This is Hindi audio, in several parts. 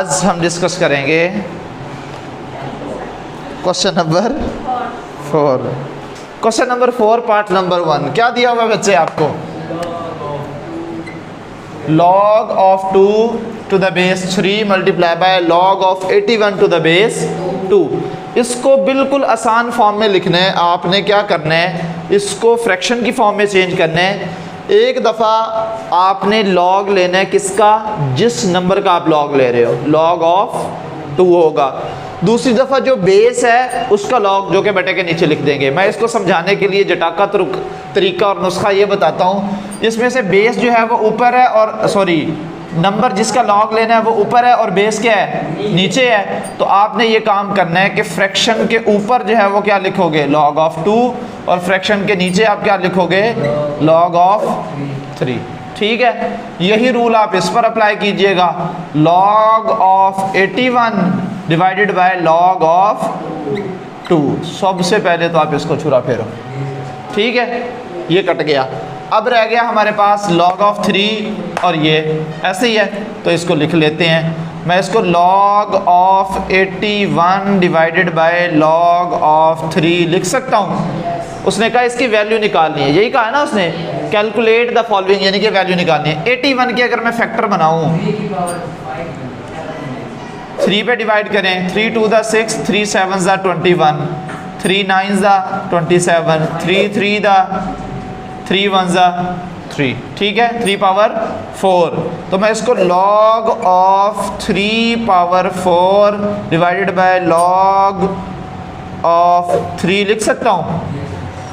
आज हम डिस्कस करेंगे question number 4। Question number 4 part number 1। क्या दिया हुआ बच्चे आपको? log of 2 to the base 3 multiply by log of 81 to the base 2। इसको बिल्कुल आसान फॉर्म में लिखना है। आपने क्या करना है, इसको फ्रैक्शन की फॉर्म में चेंज करना है। एक दफ़ा आपने लॉग लेना है किसका? जिस नंबर का आप लॉग ले रहे हो, लॉग ऑफ 2 होगा। दूसरी दफ़ा जो बेस है उसका लॉग जो कि बटे के नीचे लिख देंगे। मैं इसको समझाने के लिए जटाका तरीका और नुस्खा ये बताता हूँ। इसमें से बेस जो है वो ऊपर है और सॉरी नंबर जिसका लॉग लेना है वो ऊपर है और बेस क्या है? नीचे है। तो आपने ये काम करना है कि फ्रैक्शन के ऊपर जो है वो क्या लिखोगे? लॉग ऑफ 2, और फ्रैक्शन के नीचे आप क्या लिखोगे? Log of 3। ठीक है, यही रूल आप इस पर अप्लाई कीजिएगा। Log of 81 divided by log of 2। सबसे पहले तो आप इसको छुरा फेरो। ठीक है, ये कट गया। अब रह गया हमारे पास log ऑफ 3 और ये ऐसे ही है, तो इसको लिख लेते हैं। मैं इसको log of 81 divided by log of 3 लिख सकता हूँ। उसने कहा इसकी वैल्यू निकालनी है, यही कहा है ना उसने, कैलकुलेट द फॉलोइंग, यानी कि वैल्यू निकालनी है। 81 की अगर मैं फैक्टर बनाऊँ 3 पे डिवाइड करें, 3 2 दा 6, 3 7 दा 21, 3 9 दा 27, 3 3 दा 3 1 ज़ा 3। ठीक है, 3 पावर 4। तो मैं इसको log of 3 power 4 divided by log of 3 लिख सकता हूँ।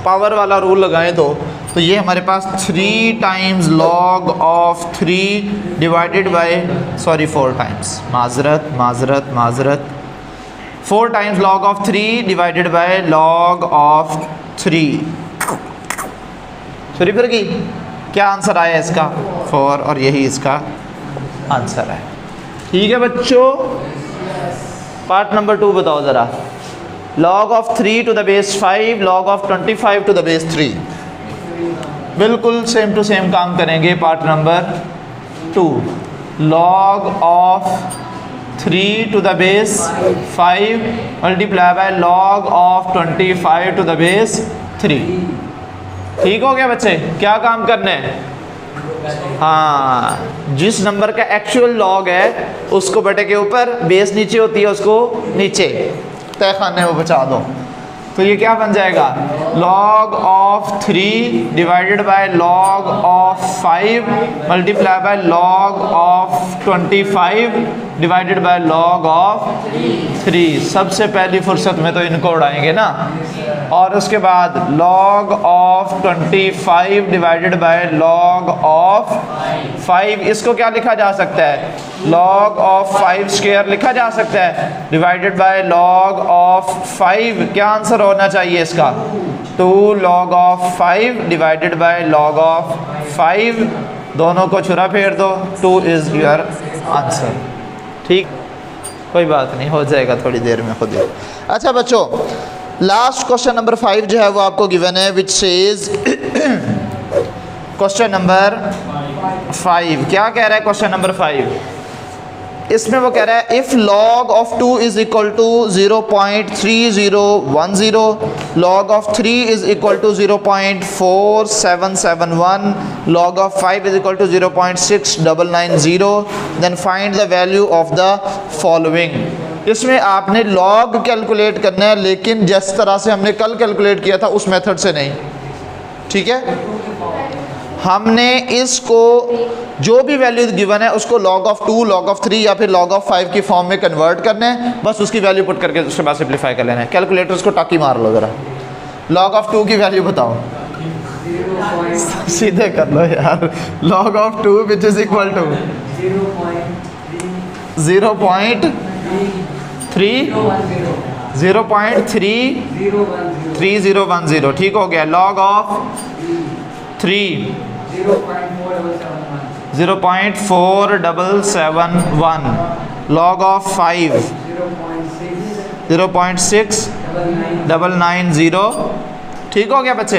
पावर वाला रूल लगाएं तो ये हमारे पास 3 times log of 3 divided by 4 times, माजरत 4 times log of 3 divided by log of 3। Sorry फिर की क्या आंसर आया इसका? 4, और यही इसका आंसर है। ठीक है बच्चों, पार्ट नंबर 2 बताओ ज़रा। log of 3 to the base 5, log of 25 to the base 3। बिल्कुल सेम टू सेम काम करेंगे। Part number 2, log of 3 to the base 5 multiply by log of 25 to the base 3। ठीक हो गया बच्चे? क्या काम करना है? हाँ, जिस नंबर का एक्चुअल लॉग है उसको बटे के ऊपर, बेस नीचे होती है उसको नीचे, तय खाने वो बचा दो। तो ये क्या बन जाएगा? log of 3 divided by log of 5 multiply by log of 25 divided by log of 3। सबसे पहली फुर्सत में तो इनको उड़ाएंगे ना। और उसके बाद log of 25 divided by log of 5, इसको क्या लिखा जा सकता है? log ऑफ 5 स्क्वायर लिखा जा सकता है, डिवाइडेड बाय log ऑफ 5। क्या आंसर होना चाहिए इसका? 2 log of 5 divided by log of 5। दोनों को छुरा फेर दो, 2 इज़ योर आंसर। ठीक, कोई बात नहीं, हो जाएगा थोड़ी देर में खुद ही। अच्छा बच्चों, लास्ट क्वेश्चन नंबर 5 जो है वो आपको गिवन है, विच सेज क्वेश्चन नंबर 5 क्या कह रहा है? क्वेश्चन नंबर 5 इसमें वो कह रहा है if log of 2 is equal to 0.3010, log of 3 is equal to 0.4771, log of 5 is equal to 0.6990, then find the value of the following. इसमें आपने log कैलकुलेट करना है, लेकिन जिस तरह से हमने कल कैलकुलेट किया था उस मेथड से नहीं। ठीक है, हमने इसको जो भी वैल्यू गिवन है उसको log ऑफ 2, log ऑफ 3 या फिर log ऑफ 5 की फॉर्म में कन्वर्ट करना है। बस उसकी वैल्यू पुट करके उसके बाद सिंप्लीफाई कर लेना है। कैलकुलेटर्स को टाकी मार लो ज़रा। log ऑफ 2 की वैल्यू बताओ, सीधे कर लो यार। log of 2 which is equal to 0.3010। ठीक हो गया। log of 3 0.4771, log of 5 0.6990। ठीक हो गया बच्चे?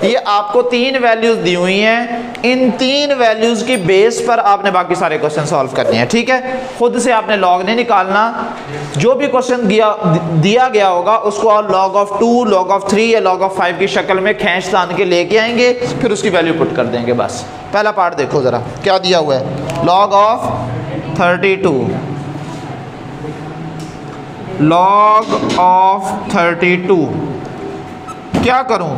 ये आपको 3 वैल्यूज दी हुई हैं इन 3 वैल्यूज की बेस पर आपने बाकी सारे क्वेश्चन सॉल्व करने हैं, ठीक है। खुद से आपने लॉग नहीं निकालना, जो भी क्वेश्चन दिया गया होगा उसको आप log of 2, log of 3 या log of 5 की शक्ल में खींच तान के लेके आएंगे, फिर उसकी वैल्यू पुट कर देंगे बस। पहला पार्ट देखो ज़रा क्या दिया हुआ है, log of 32, log of 32। क्या करूं,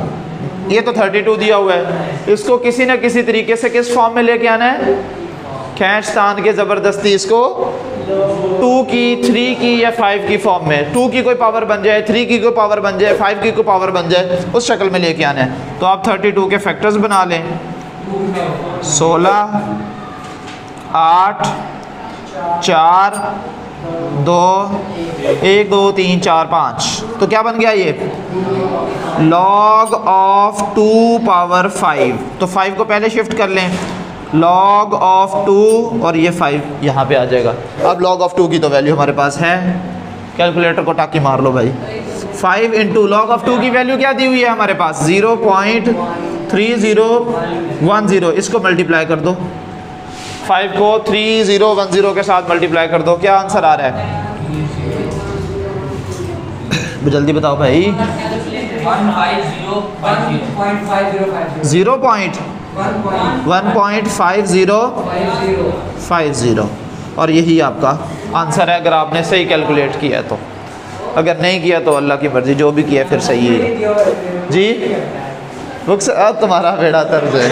ये तो 32 दिया हुआ है, इसको किसी ना किसी तरीके से किस फॉर्म में लेके आना है, खींच तान के ज़बरदस्ती इसको 2 की, 3 की या 5 की फॉर्म में, 2 की कोई पावर बन जाए, 3 की कोई पावर बन जाए, 5 की कोई पावर बन जाए, उस शक्ल में लेके आना है। तो आप 32 के फैक्टर्स बना लें, 16, 8, 4, 2, 1, 2, 3, 4, 5। तो क्या बन गया ये, log of 2 पावर 5। तो 5 को पहले शिफ्ट कर लें, log of 2 और ये 5 यहाँ पे आ जाएगा। अब log of 2 की तो वैल्यू हमारे पास है, कैलकुलेटर को टाकी मार लो भाई। 5 इंटू log of 2 की वैल्यू क्या दी हुई है हमारे पास, 0.3010। इसको मल्टीप्लाई कर दो, 5 को 3010 के साथ मल्टीप्लाई कर दो, क्या आंसर आ रहा है, जल्दी बताओ भाई। 1.5050 और यही आपका आंसर है अगर आपने सही कैलकुलेट किया है तो। अगर नहीं किया तो अल्लाह की मर्जी, जो भी किया फिर सही है जी। बुक्स अब तुम्हारा बेड़ा तर्ज है।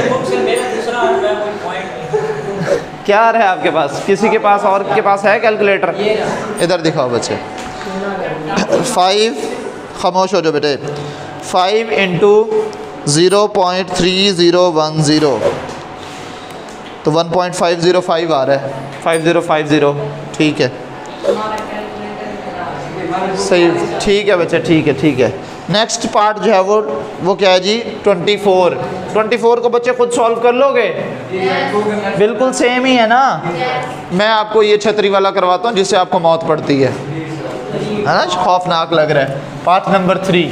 क्या है आपके पास, किसी के पास और के पास है कैलकुलेटर, इधर दिखाओ बच्चे। 5, खामोश हो जाओ बेटे, 5 इंटू 0.3010 तो 1.505 आ रहा है, 5050, ठीक है सही, ठीक है बच्चे, ठीक है। नेक्स्ट पार्ट जो है वो क्या है जी, 24 को बच्चे खुद सॉल्व कर लोगे, बिल्कुल सेम ही है ना। मैं आपको ये छतरी वाला करवाता हूँ जिससे आपको मौत पड़ती है ना, खौफनाक लग रहा है। पार्ट नंबर 3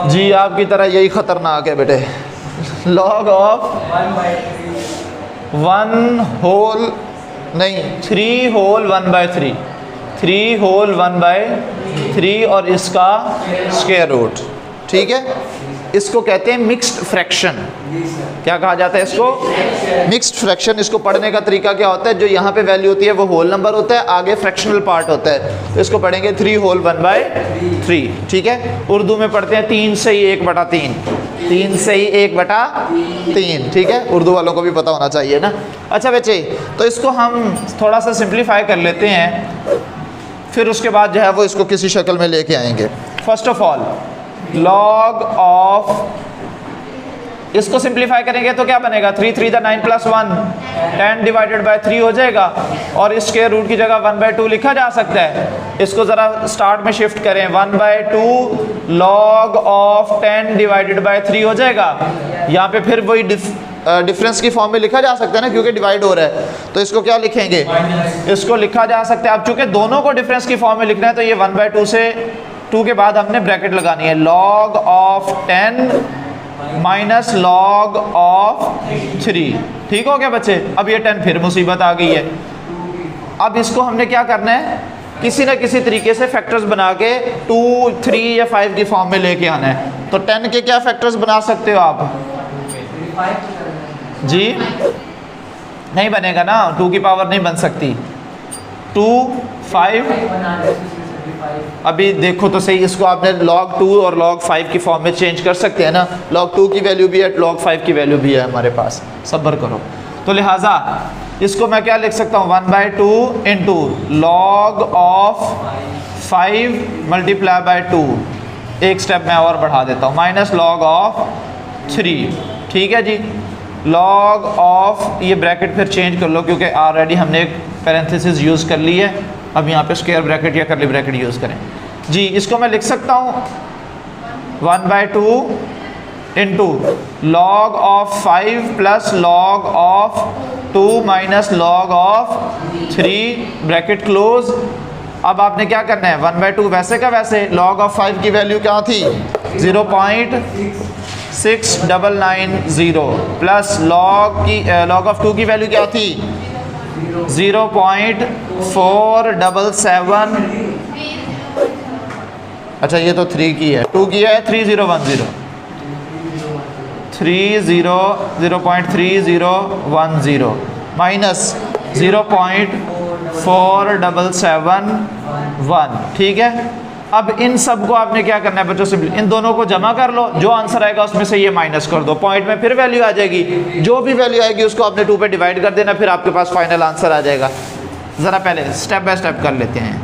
जी आपकी तरह यही खतरनाक है बेटे, log of 3 होल 1/3, 3 होल 1/3 और इसका स्क्वायर रूट, ठीक है। इसको कहते हैं मिक्स्ड फ्रैक्शन। क्या कहा जाता है इसको, मिक्स्ड फ्रैक्शन। इसको पढ़ने का तरीका क्या होता है, जो यहाँ पे वैल्यू होती है वो होल नंबर होता है, आगे फ्रैक्शनल पार्ट होता है, तो इसको पढ़ेंगे 3 होल 1/3, ठीक है। उर्दू में पढ़ते हैं 3 से ही 1/3, 3 से ही 1/3, ठीक है। उर्दू वालों को भी पता होना चाहिए ना। अच्छा बच्चे, तो इसको हम थोड़ा सा सिंप्लीफाई कर लेते हैं, फिर उसके बाद जो है वो इसको किसी शक्ल में लेके आएंगे। First of all log of, इसको सिंप्लीफाई करेंगे तो क्या बनेगा, 3 3 9 + 1 10 डिवाइडेड बाय 3 हो जाएगा, और इसके रूट की जगह 1/2 लिखा जा सकता है। इसको ज़रा स्टार्ट में शिफ्ट करें, 1/2 log of 10 डिवाइडेड बाय 3 हो जाएगा। यहाँ पे फिर वही डिफरेंस की फॉर्म में लिखा जा सकता है ना, क्योंकि डिवाइड हो रहा है, तो इसको क्या लिखेंगे, इसको लिखा जा सकता है। अब चूंकि दोनों को डिफरेंस की फॉर्म में लिखना है तो ये 1/2 से 2 के बाद हमने ब्रैकेट लगानी है, log of 10 minus log of 3, ठीक हो गया बच्चे। अब ये 10 फिर मुसीबत आ गई है। अब इसको हमने क्या करना है, किसी न किसी तरीके से फैक्टर्स बना के 2, 3 या 5 की फॉर्म में लेके आना है। तो 10 के क्या फैक्टर्स बना सकते हो आप जी, नहीं बनेगा ना, 2 की पावर नहीं बन सकती, 2, 5। अभी देखो तो सही, इसको आपने log 2 और log 5 की फॉर्म में चेंज कर सकते हैं ना, log 2 की वैल्यू भी है, log 5 की वैल्यू भी है हमारे पास, सब्र करो। तो लिहाजा इसको मैं क्या लिख सकता हूँ, 1/2 into log of 5 multiply bye 2, एक स्टेप मैं और बढ़ा देता हूँ, माइनस log of 3, ठीक है जी। log of, ये ब्रैकेट फिर चेंज कर लो क्योंकि ऑलरेडी हमने एक पैरेंथेसिस यूज़ कर ली है, अब यहाँ पे स्क्वायर ब्रैकेट या कर्ली ब्रैकेट यूज़ करें जी। इसको मैं लिख सकता हूँ 1/2 into log of 5 plus log of 2 minus log of 3 bracket close. अब आपने क्या करना है, 1/2 वैसे का वैसे, log of 5 की वैल्यू क्या थी, 6990 प्लस लॉग ऑफ 2 की वैल्यू क्या थी 0.477। अच्छा ये तो 3 की है, 2 की है 3010 0.3010 माइनस 0.4771। ठीक है, अब इन सब को आपने क्या करना है बच्चों से, इन दोनों को जमा कर लो, जो आंसर आएगा उसमें से ये माइनस कर दो, पॉइंट में फिर वैल्यू आ जाएगी, जो भी वैल्यू आएगी उसको आपने 2 पे डिवाइड कर देना, फिर आपके पास फाइनल आंसर आ जाएगा। ज़रा पहले स्टेप बाय स्टेप कर लेते हैं,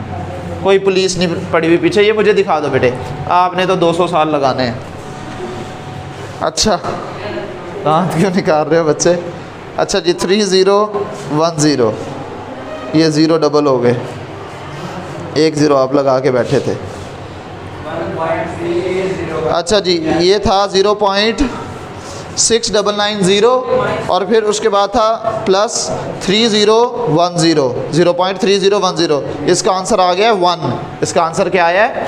कोई पुलिस नहीं पड़ी हुई पीछे, ये मुझे दिखा दो बेटे, आपने तो 200 साल लगाने हैं। अच्छा दांत क्यों निकाल रहे हो बच्चे। अच्छा जी 3010, ये 0 डबल हो गए, 1 0 आप लगा के बैठे थे। अच्छा जी ये था 0.6990 और फिर उसके बाद था प्लस 3010, 0.3010, इसका आंसर आ गया 1। इसका आंसर क्या आया है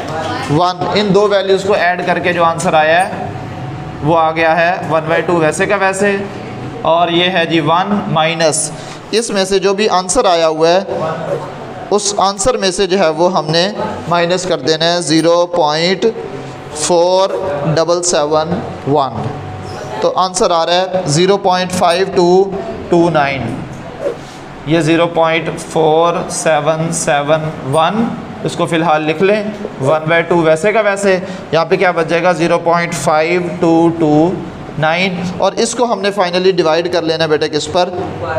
1। इन दो वैल्यूज़ को ऐड करके जो आंसर आया है वो आ गया है 1/2 वैसे का वैसे, और ये है जी 1 माइनस इसमें से जो भी आंसर आया हुआ है उस आंसर में से जो है वो हमने माइनस कर देना है 0.4771। तो आंसर आ रहा है 0.5229, ये 0.4771, इसको फ़िलहाल लिख लें 1/2 वैसे का वैसे, यहाँ पे क्या बच जाएगा 0.5229, और इसको हमने फाइनली डिवाइड कर लेना बेटे किस पर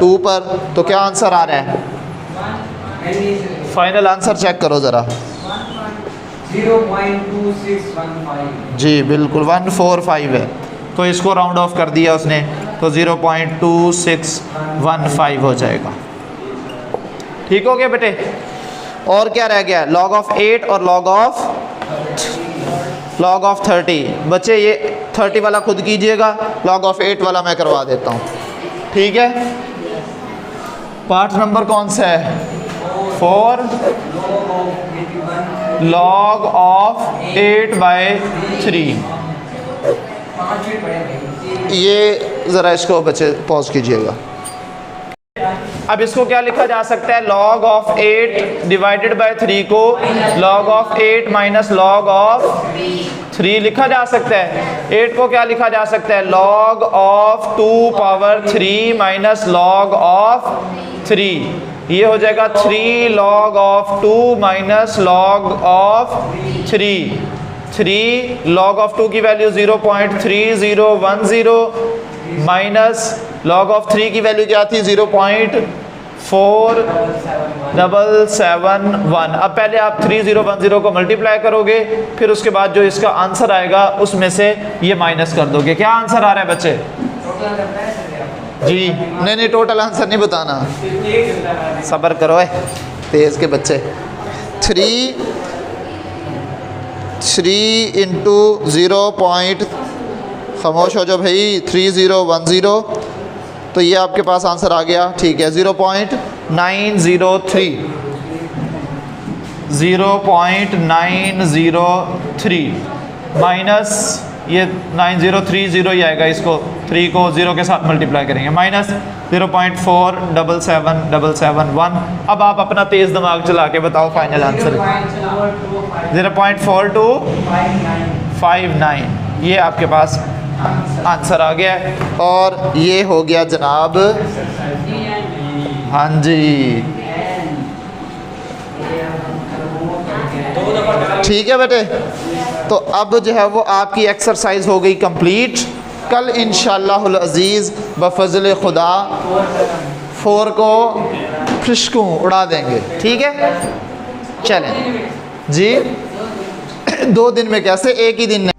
2 पर। तो क्या आंसर आ रहा है, फाइनल आंसर चेक करो ज़रा। 0.2615 जी बिल्कुल 145 है, तो इसको राउंड ऑफ कर दिया उसने, तो 0.2615 हो जाएगा। ठीक हो गया बेटे। और क्या रह गया, लॉग ऑफ 8 और लॉग ऑफ 30। बच्चे ये 30 वाला खुद कीजिएगा, लॉग ऑफ 8 वाला मैं करवा देता हूँ। ठीक है, पार्ट नंबर कौन सा है 4, log of 8/3। ये ज़रा इसको बच्चे पॉज कीजिएगा। अब इसको क्या लिखा जा सकता है, log of 8 डिवाइडेड बाय 3 को log of 8 minus log of 3 लिखा जा सकता है। 8 को क्या लिखा जा सकता है, log of 2 power 3 minus log of 3, ये हो जाएगा 3 log of 2 minus log of 3। 3 log of 2 की वैल्यू 0.3010 माइनस log of 3 की वैल्यू क्या थी 0.4771। अब पहले आप 3010 को मल्टीप्लाई करोगे, फिर उसके बाद जो इसका आंसर आएगा उसमें से ये माइनस कर दोगे। क्या आंसर आ रहा है बच्चे जी? नहीं टोटल आंसर नहीं बताना, सब्र करो तेज़ के बच्चे। 3 इंटू 0. खामोश हो जाओ भाई, 3010, तो ये आपके पास आंसर आ गया। ठीक है 0.903 माइनस ये 9030 ही आएगा, इसको 3 को 0 के साथ मल्टीप्लाई करेंगे, माइनस 0.477771। अब आप अपना तेज़ दिमाग चला के बताओ फाइनल आंसर। 0.4259, ये आपके पास आंसर आ गया है। और ये हो गया जनाब, हाँ जी ठीक है बेटे। तो अब जो है वो आपकी एक्सरसाइज हो गई कंप्लीट। कल इंशाअल्लाहुल अज़ीज़ बफज़ल खुदा 4 को फिशकूँ उड़ा देंगे। ठीक है चलें जी, 2 दिन में कैसे, एक ही दिन